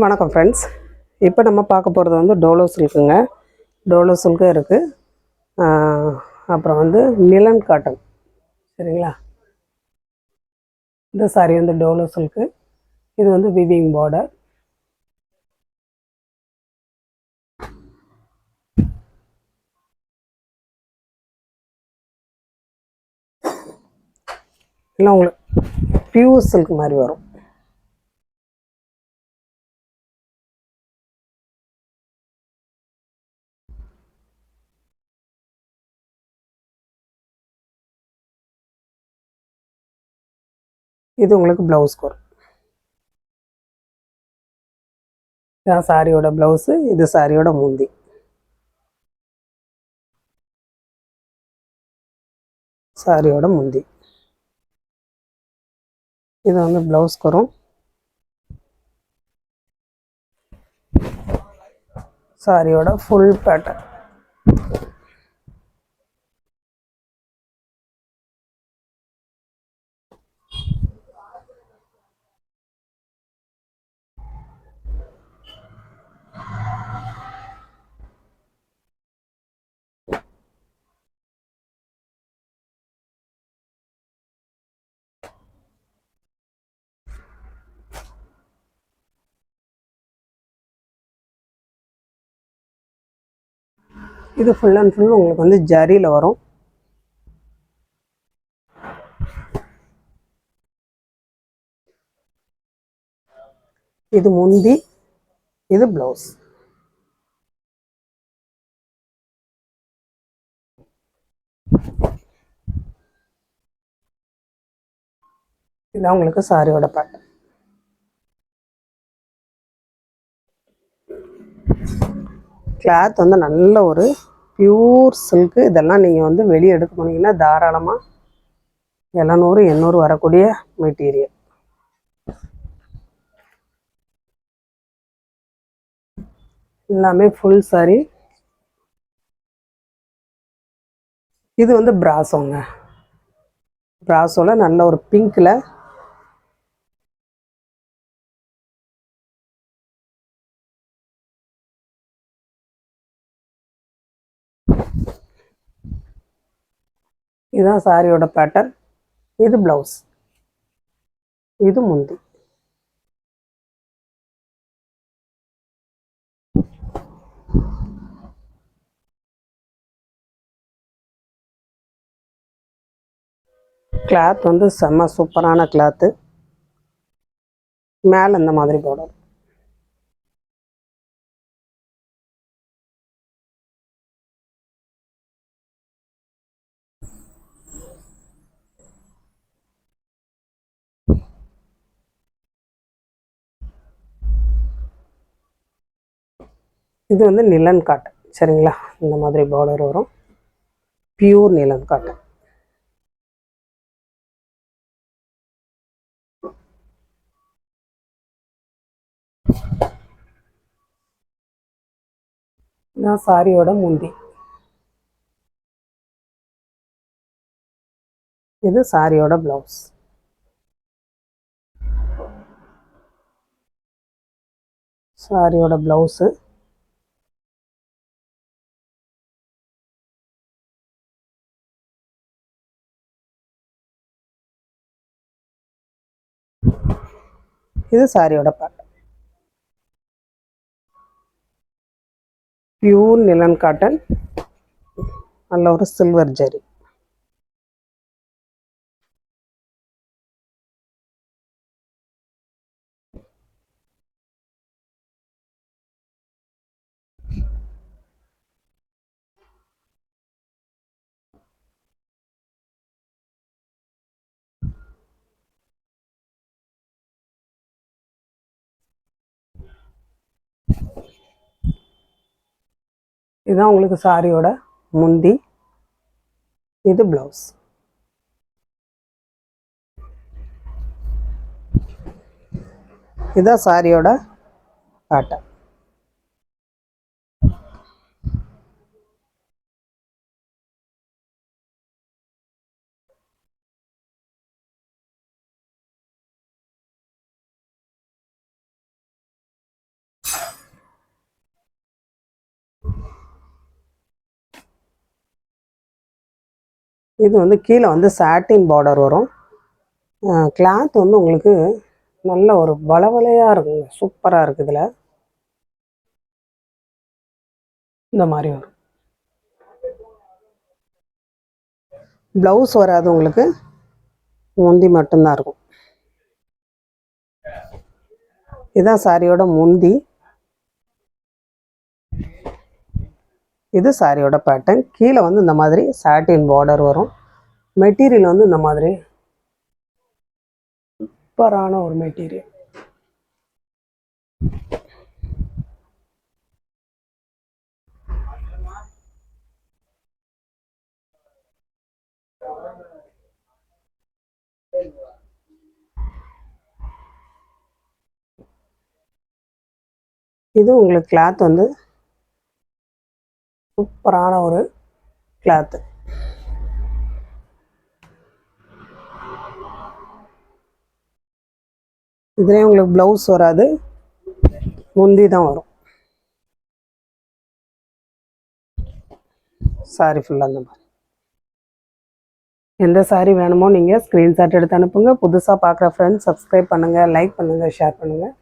வணக்கம் ஃப்ரெண்ட்ஸ். இப்போ நம்ம பார்க்க போகிறது வந்து டோலோ சில்க்குங்க. டோலோ சில்க்கும் இருக்குது, அப்புறம் வந்து நிலன் காட்டன். சரிங்களா? இந்த சாரீ வந்து டோலோ சில்க்கு. இது வந்து விவிங் பார்டர். இல்லை உங்களுக்கு பியூர் சில்க் மாதிரி வரும். இது உங்களுக்கு ப்ளவுஸ்க்கு வரும். இதான் சாரியோட ப்ளவுஸு, இது சாரியோட முந்தி. சாரியோட முந்தி இது வந்து ப்ளவுஸ்க்கு வரும். சாரியோட ஃபுல் பேட்டர்ன். இது ஃபுல் அண்ட் ஃபுல் உங்களுக்கு வந்து ஜரியில் வரும். இது முந்தி, இது ப்ளவுஸ். இதான் உங்களுக்கு சாரியோட பேட்டர்ன். கிளாத் வந்து நல்ல ஒரு பியூர் சில்க்கு. இதெல்லாம் நீங்கள் வந்து வெளியே எடுக்க போனீங்கன்னா தாராளமாக 700-800 வரக்கூடிய மெட்டீரியல். எல்லாமே ஃபுல் சாரி. இது வந்து பிராசோங்க. பிராசோவில் நல்ல ஒரு பிங்க்கில் இதுதான் சாரியோட பேட்டர்ன். இது ப்ளவுஸ், இது முந்தி. கிளாத் வந்து செம்ம சூப்பரான கிளாத்து. மேலே இந்த மாதிரி பார்டர். இது வந்து நிலன் காட்டன். சரிங்களா? இந்த மாதிரி பார்டர் வரும். Pure linen cotton. இதான் சாரியோட முந்தி. இது சாரியோட ப்ளவுஸ். சாரியோட ப்ளவுஸு. இது சாரியோட பேட்டர்ன். Pure linen cotton. நல்ல ஒரு சில்வர் ஜரி. இதுதான் உங்களுக்கு சாரியோட முந்தி, இது ப்ளவுஸ். இதுதான் சாரியோட பேட்டர்ன். இது வந்து கீழே வந்து சாட்டின் பார்டர் வரும். கிளாத் வந்து உங்களுக்கு நல்ல ஒரு வளவளையாக இருக்குங்க, சூப்பராக இருக்குது. இதில் இந்த மாதிரி வரும். ப்ளவுஸ் வராது உங்களுக்கு, முந்தி மட்டும்தான் இருக்கும். இதுதான் சாரியோட முந்தி. இது சாரியோட பேட்டர்ன். கீழே வந்து இந்த மாதிரி சாட்டின் பார்டர் வரும். மெட்டீரியல் வந்து இந்த மாதிரி சூப்பரான ஒரு மெட்டீரியல். இது உங்களுக்கு கிளாத் வந்து சூப்பரான ஒரு கிளாத்து. இதுலேயே உங்களுக்கு ப்ளவுஸ் வராது, முந்தி தான் வரும். சாரி ஃபுல்லாக அந்த மாதிரி. எந்த சாரி வேணுமோ நீங்கள் ஸ்க்ரீன்ஷாட் எடுத்து அனுப்புங்க. புதுசாக பார்க்குற ஃப்ரெண்ட்ஸ் சப்ஸ்கிரைப் பண்ணுங்கள், லைக் பண்ணுங்கள், ஷேர் பண்ணுங்கள்.